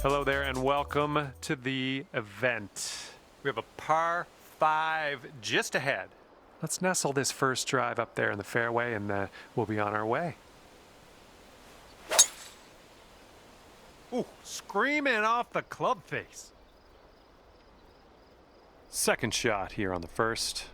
Hello there and welcome to the event. We have a par 5 just ahead. Let's nestle this first drive up there in the fairway and we'll be on our way. Ooh, screaming off the club face. Second shot here on the first.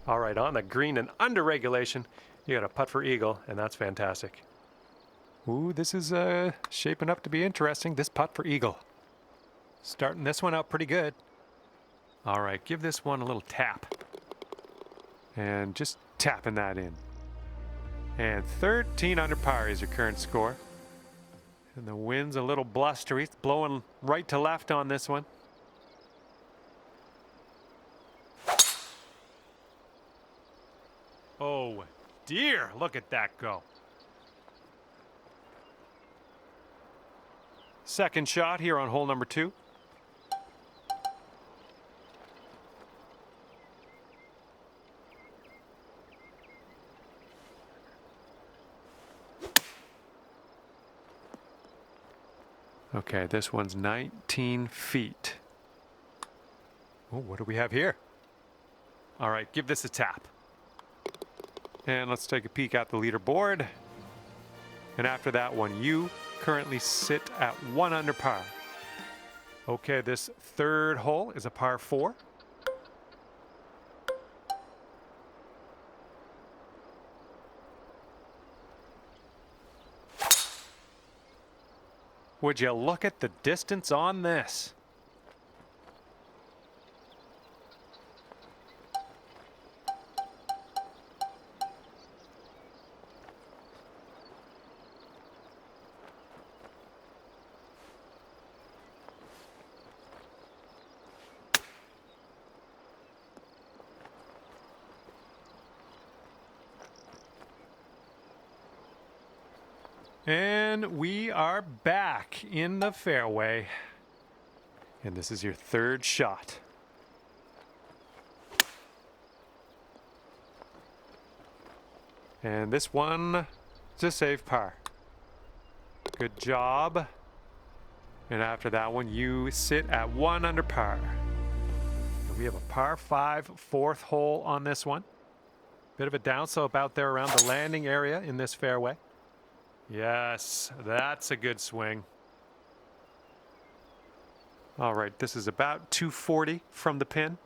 All right, on the green and under regulation, you got a putt for eagle, and that's fantastic. Ooh, this is shaping up to be interesting, this putt for eagle. Starting this one out pretty good. All right, give this one a little tap. And just tapping that in. And 13 under par is your current score. And the wind's a little blustery, it's blowing right to left on this one. Oh dear, look at that go. Second shot here on hole number 2. Okay, this one's 19 feet. Oh, what do we have here? All right, give this a tap. And let's take a peek at the leaderboard. And after that one, you currently sit at 1 under par. Okay, this third hole is a par 4. Would you look at the distance on this? And we are back in the fairway. And this is your third shot. And this one is a safe par. Good job. And after that one, you sit at 1 under par. And we have a par 5 fourth hole on this one. Bit of a downslope out there around the landing area in this fairway. Yes, that's a good swing. All right, this is about 240 from the pin.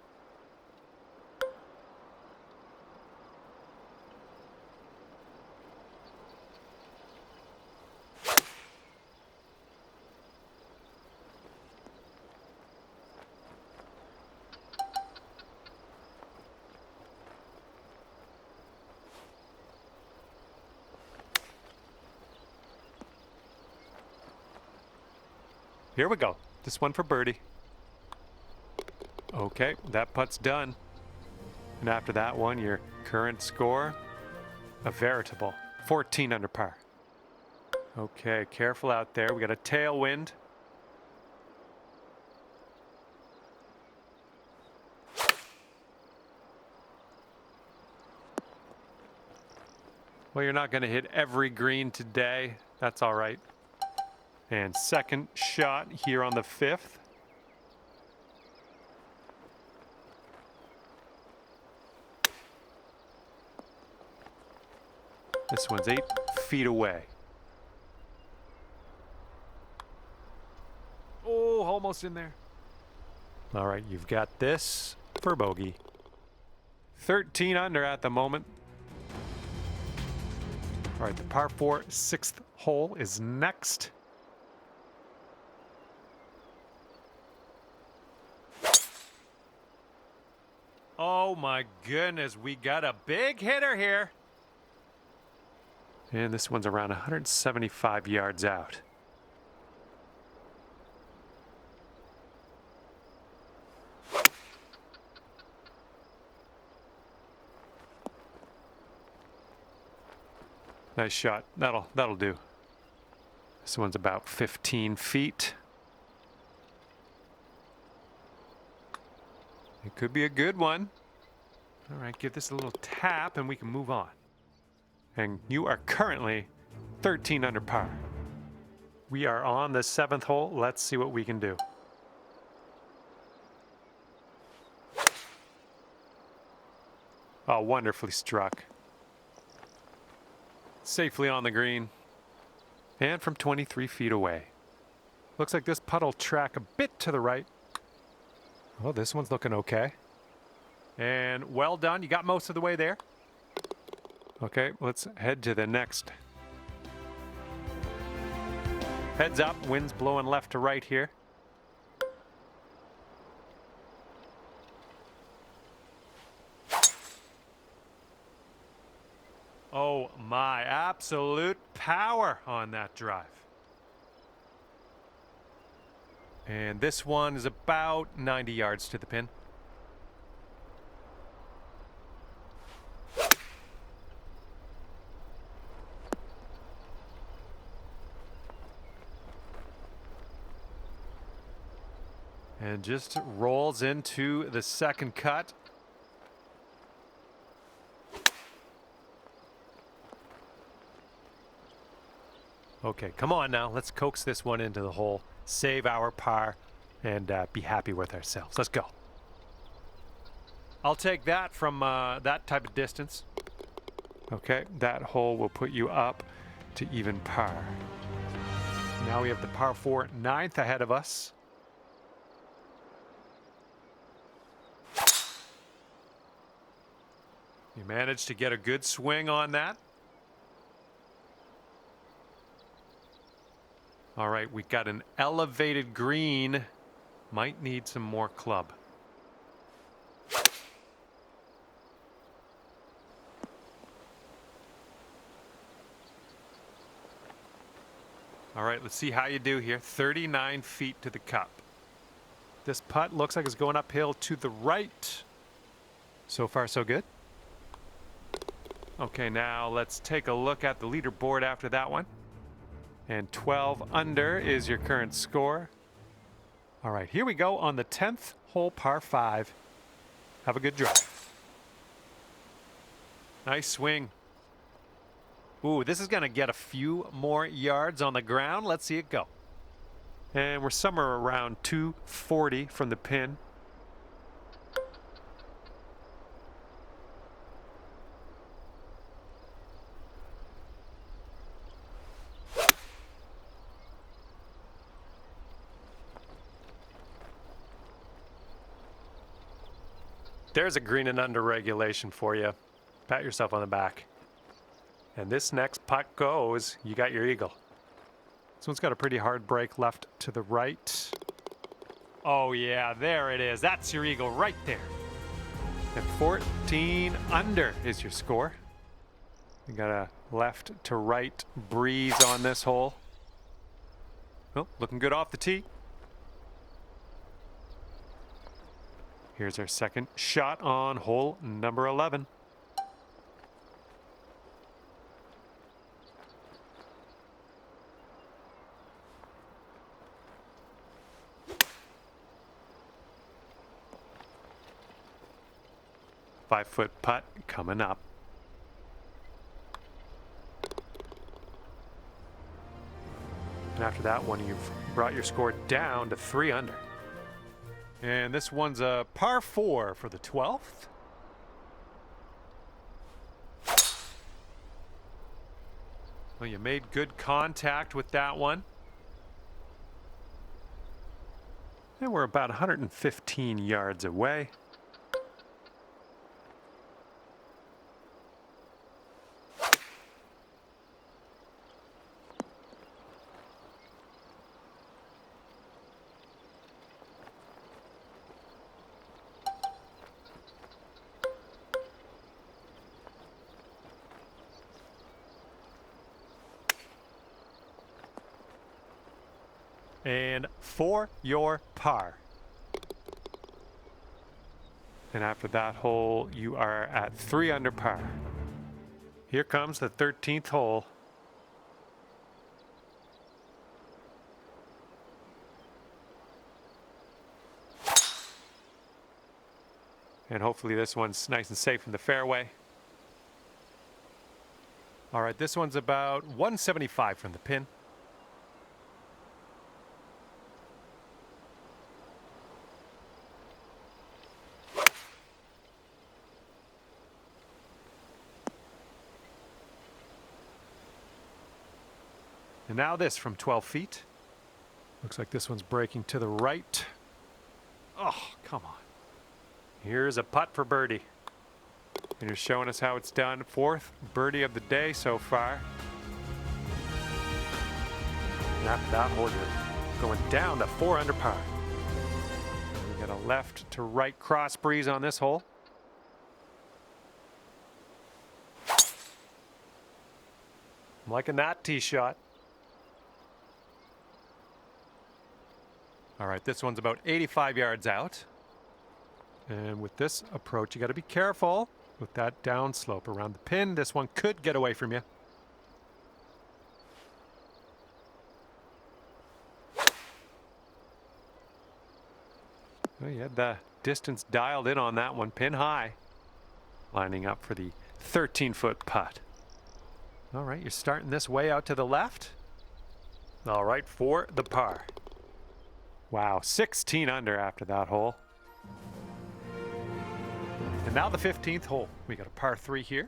Here we go. This one for birdie. Okay, that putt's done. And after that one, your current score, a veritable 14 under par. Okay, careful out there. We got a tailwind. Well, you're not going to hit every green today. That's all right. And second shot here on the 5th. This one's 8 feet away. Oh, almost in there. All right, you've got this for bogey. 13 under at the moment. All right, the par 4 6th hole is next. Oh my goodness, we got a big hitter here. And this one's around 175 yards out. Nice shot. That'll do. This one's about 15 feet. It could be a good one. All right, give this a little tap and we can move on. And you are currently 13 under par. We are on the 7th hole. Let's see what we can do. Oh, wonderfully struck. Safely on the green. And from 23 feet away. Looks like this putt will track a bit to the right. Oh, this one's looking okay. And well done. You got most of the way there. Okay, let's head to the next. Heads up, wind's blowing left to right here. Oh my, absolute power on that drive. And this one is about 90 yards to the pin. And just rolls into the second cut. Okay, come on now. Let's coax this one into the hole, save our par, and be happy with ourselves. Let's go. I'll take that from that type of distance. Okay, that hole will put you up to even par. Now we have the par 4 9th ahead of us. You managed to get a good swing on that. All right, we've got an elevated green. Might need some more club. All right, let's see how you do here. 39 feet to the cup. This putt looks like it's going uphill to the right. So far, so good. Okay, now let's take a look at the leaderboard after that one. And 12 under is your current score. All right, here we go on the 10th hole, par 5. Have a good drive. Nice swing. Ooh, this is going to get a few more yards on the ground. Let's see it go. And we're somewhere around 240 from the pin. There's a green and under regulation for you. Pat yourself on the back. And this next putt goes, you got your eagle. This one's got a pretty hard break left to the right. Oh yeah, there it is. That's your eagle right there. And 14 under is your score. You got a left to right breeze on this hole. Oh, looking good off the tee. Here's our second shot on hole number 11. Five-foot putt coming up. And after that one, you've brought your score down to 3 under. And this one's a par 4 for the 12th. Well, you made good contact with that one. And we're about 115 yards away. And for your par. And after that hole, you are at 3 under par. Here comes the 13th hole. And hopefully this one's nice and safe in the fairway. All right, this one's about 175 from the pin. And now this from 12 feet. Looks like this one's breaking to the right. Oh, come on. Here's a putt for birdie. And you're showing us how it's done. Fourth birdie of the day so far. And after that hole, you're going down to 4 under par. And we got a left to right cross breeze on this hole. I'm liking that tee shot. All right, this one's about 85 yards out. And with this approach, you got to be careful with that downslope around the pin. This one could get away from you. Well, you had the distance dialed in on that one, pin high. Lining up for the 13-foot putt. All right, you're starting this way out to the left. All right, for the par. Wow, 16 under after that hole. And now the 15th hole. We got a par 3 here.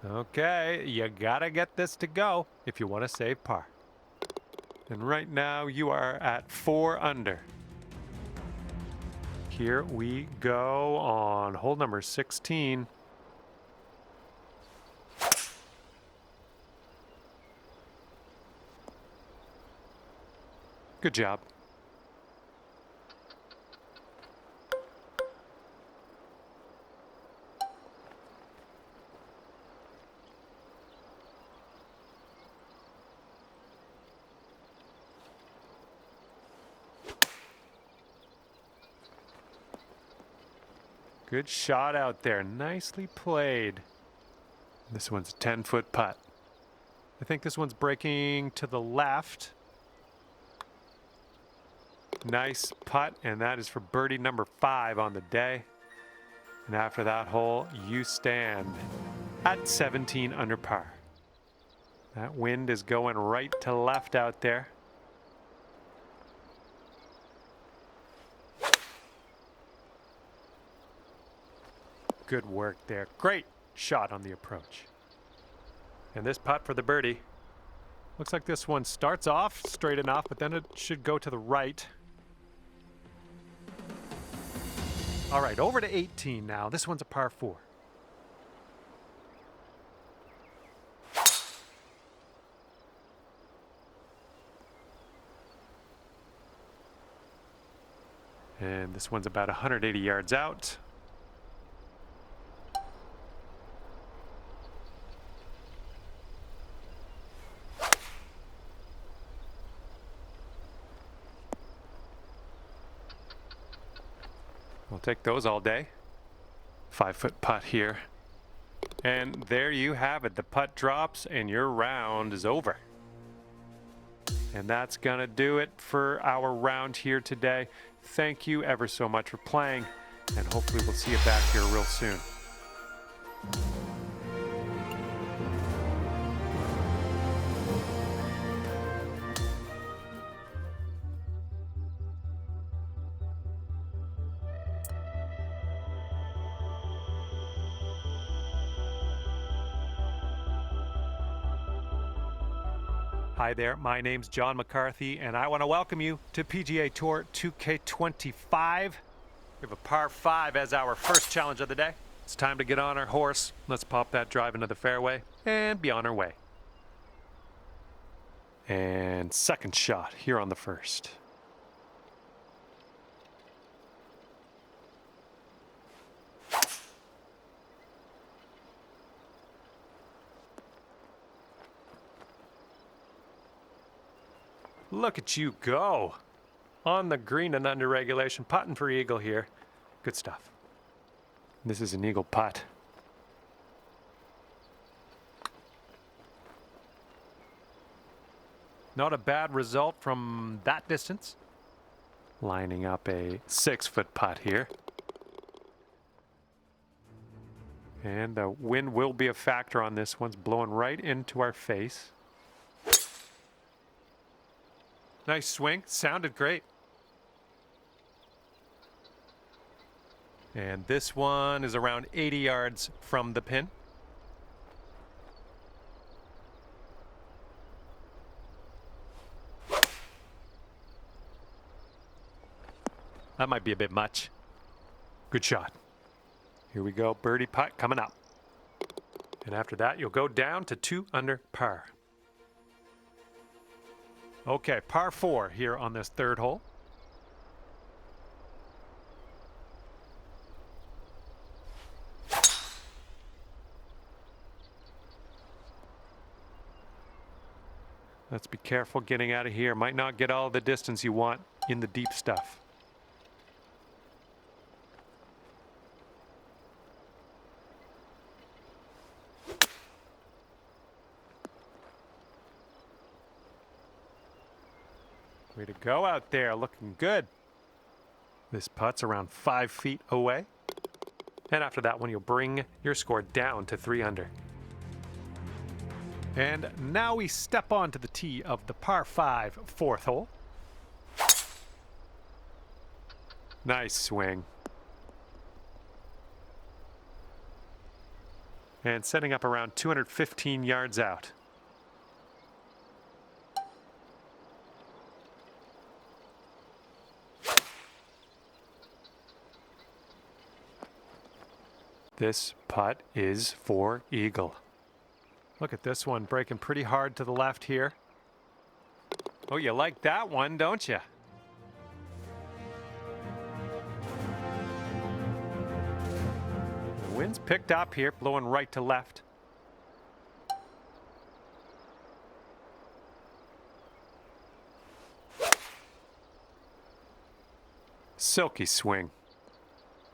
Okay, you gotta get this to go if you want to save par. And right now you are at 4 under. Here we go on hole number 16. Good job. Good shot out there. Nicely played. This one's a 10-foot putt. I think this one's breaking to the left. Nice putt, and that is for birdie number 5 on the day. And after that hole, you stand at 17 under par. That wind is going right to left out there. Good work there. Great shot on the approach. And this putt for the birdie. Looks like this one starts off straight enough, but then it should go to the right. All right, over to 18 now. This one's a par 4. And this one's about 180 yards out. We'll take those all day. 5-foot putt here. And there you have it. The putt drops and your round is over. And that's going to do it for our round here today. Thank you ever so much for playing, and hopefully we'll see you back here real soon. Hi there, my name's John McCarthy, and I want to welcome you to PGA Tour 2K25. We have a par 5 as our first challenge of the day. It's time to get on our horse. Let's pop that drive into the fairway and be on our way. And second shot here on the first. Look at you go. On the green and under regulation, putting for eagle here. Good stuff. This is an eagle putt. Not a bad result from that distance. Lining up a 6-foot putt here. And the wind will be a factor on this. One's blowing right into our face. Nice swing. Sounded great. And this one is around 80 yards from the pin. That might be a bit much. Good shot. Here we go, birdie putt coming up. And after that, you'll go down to 2 under par. Okay, par 4 here on this third hole. Let's be careful getting out of here. Might not get all the distance you want in the deep stuff. Way to go out there, looking good. This putt's around 5 feet away. And after that one, you'll bring your score down to 3 under. And now we step onto the tee of the par 5 fourth hole. Nice swing. And setting up around 215 yards out. This putt is for eagle. Look at this one breaking pretty hard to the left here. Oh, you like that one, don't you? The wind's picked up here, blowing right to left. Silky swing.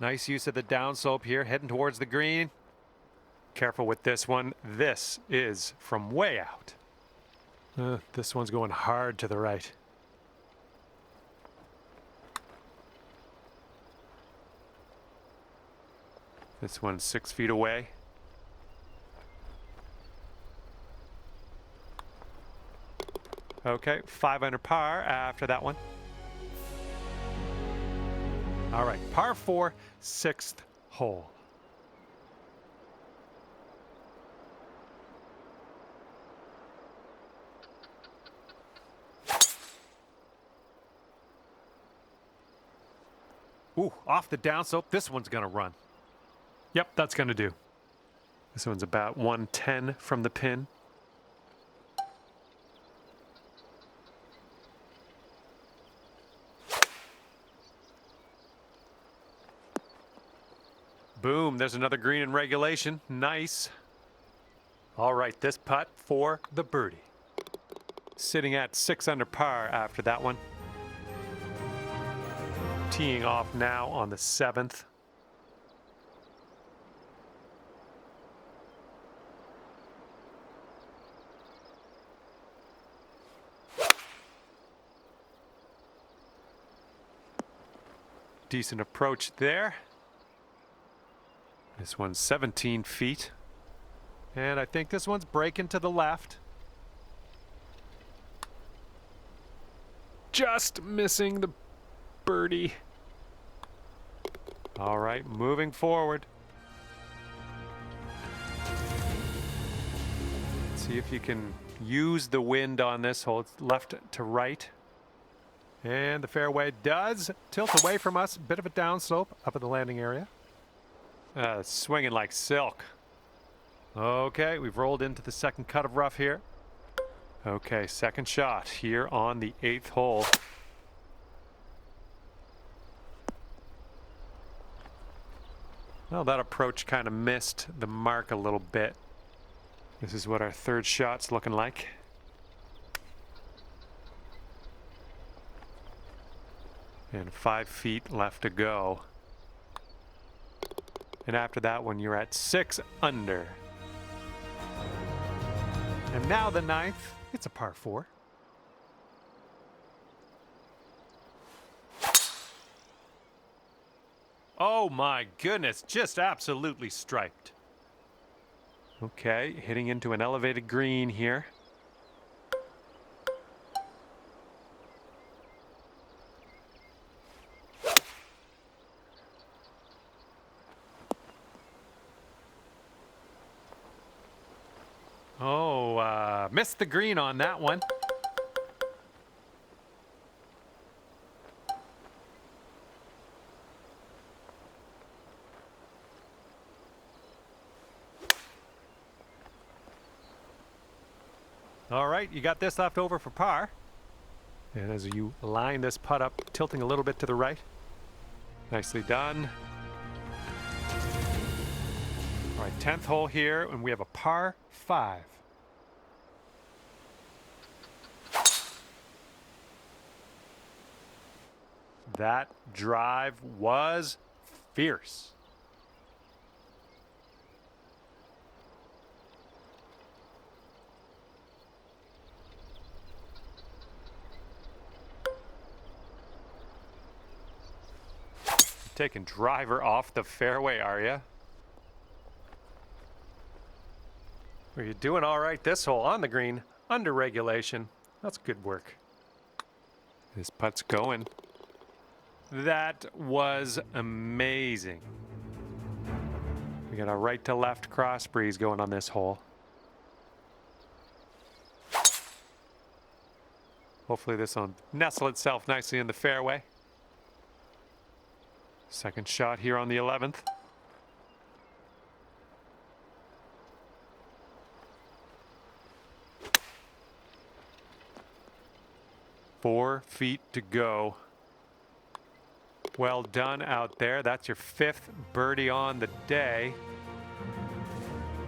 Nice use of the downslope here, heading towards the green. Careful with this one. This is from way out. This one's going hard to the right. This one's 6 feet away. Okay, 5 under par after that one. All right, par 4, 6th hole. Ooh, off the downslope. This one's going to run. Yep, that's going to do. This one's about 110 from the pin. Boom, there's another green in regulation. Nice. All right, this putt for the birdie. Sitting at 6 under par after that one. Teeing off now on the 7th. Decent approach there. This one's 17 feet. And I think this one's breaking to the left. Just missing the birdie. All right, moving forward. See if you can use the wind on this hole. It's left to right. And the fairway does tilt away from us. Bit of a downslope up at the landing area. Swinging like silk. Okay, we've rolled into the second cut of rough here. Okay, second shot here on the 8th hole. Well, that approach kind of missed the mark a little bit. This is what our third shot's looking like. And 5 feet left to go. And after that one, you're at 6 under. And now the 9th, it's a par 4. Oh my goodness, just absolutely striped. Okay, hitting into an elevated green here. Oh, missed the green on that one. All right, you got this left over for par. And as you line this putt up, tilting a little bit to the right. Nicely done. All right, 10th hole here, and we have a par 5. That drive was fierce. Taking driver off the fairway, are you? Well, you're doing all right this hole on the green, under regulation. That's good work. This putt's going. That was amazing. We got a right to left cross breeze going on this hole. Hopefully this will nestle itself nicely in the fairway. Second shot here on the 11th. Four feet to go. Well done out there. That's your 5th birdie on the day.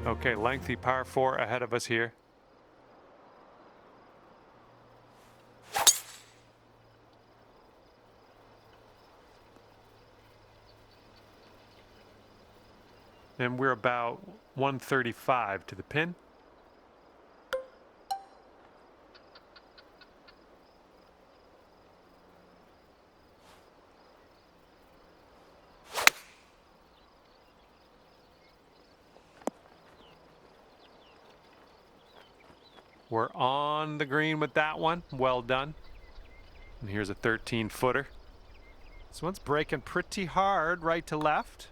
Okay, lengthy par 4 ahead of us here. And we're about 135 to the pin. We're on the green with that one. Well done. And here's a 13-footer. This one's breaking pretty hard right to left.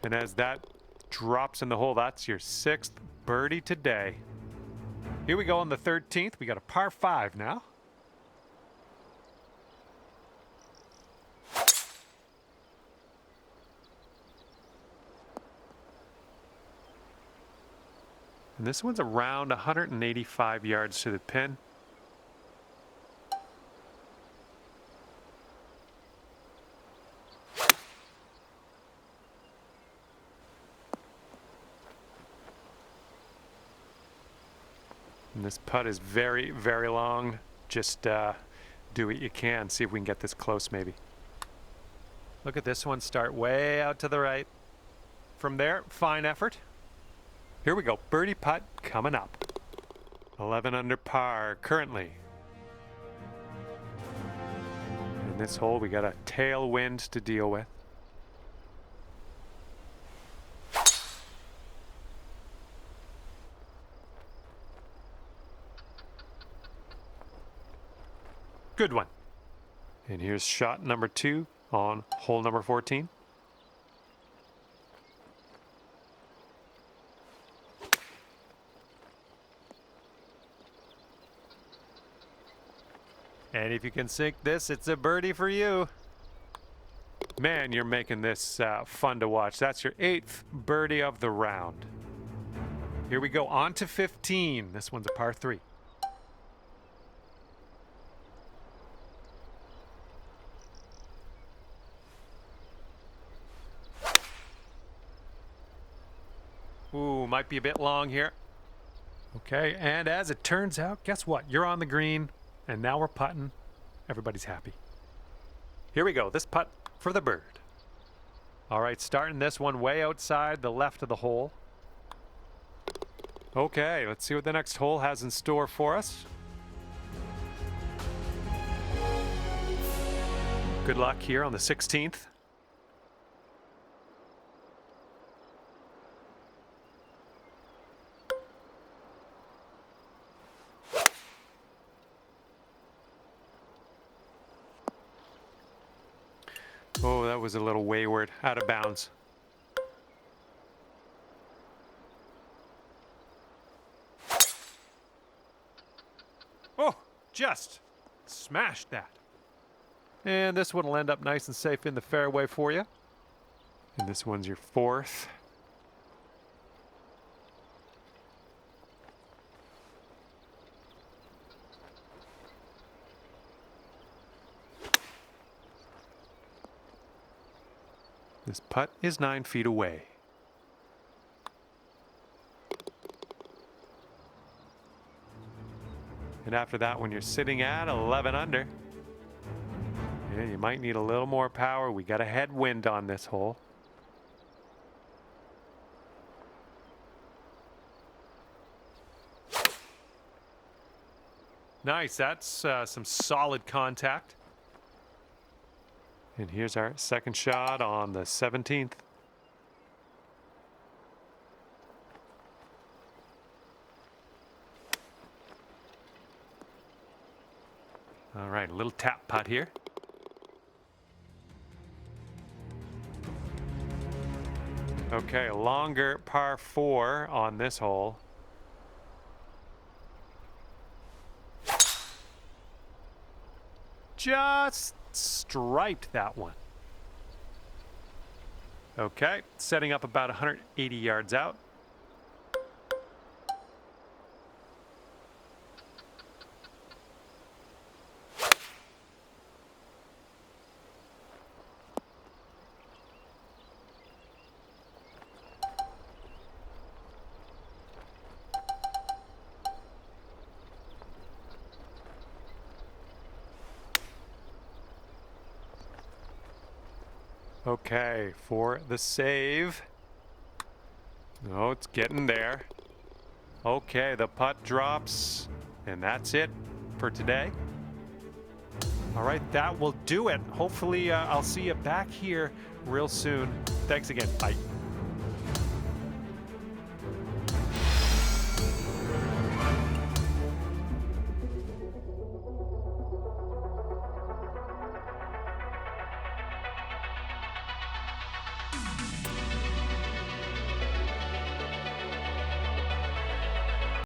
And as that drops in the hole, that's your 6th birdie today. Here we go on the 13th. We got a par 5 now. And this one's around 185 yards to the pin. And this putt is very, very long. Just do what you can. See if we can get this close maybe. Look at this one start way out to the right. From there, fine effort. Here we go. Birdie putt coming up. 11 under par currently. In this hole, we got a tailwind to deal with. Good one. And here's shot number 2 on hole number 14. And if you can sink this, it's a birdie for you. Man, you're making this fun to watch. That's your 8th birdie of the round. Here we go, on to 15. This one's a par 3. Ooh, might be a bit long here. Okay, and as it turns out, guess what? You're on the green, and now we're putting. Everybody's happy. Here we go, this putt for the bird. All right, starting this one way outside the left of the hole. Okay, let's see what the next hole has in store for us. Good luck here on the 16th. Oh, that was a little wayward, out of bounds. Oh, just smashed that. And this one will end up nice and safe in the fairway for you. And this one's your fourth. This putt is 9 feet away. And after that one, you're sitting at 11 under. Yeah, you might need a little more power. We got a headwind on this hole. Nice, that's some solid contact. And here's our second shot on the 17th. All right, a little tap putt here. Okay, a longer par 4 on this hole. Just striped that one. Okay, setting up about 180 yards out. Okay, for the save. Oh, it's getting there. Okay, the putt drops, and that's it for today. All right, that will do it. Hopefully, I'll see you back here real soon. Thanks again. Bye.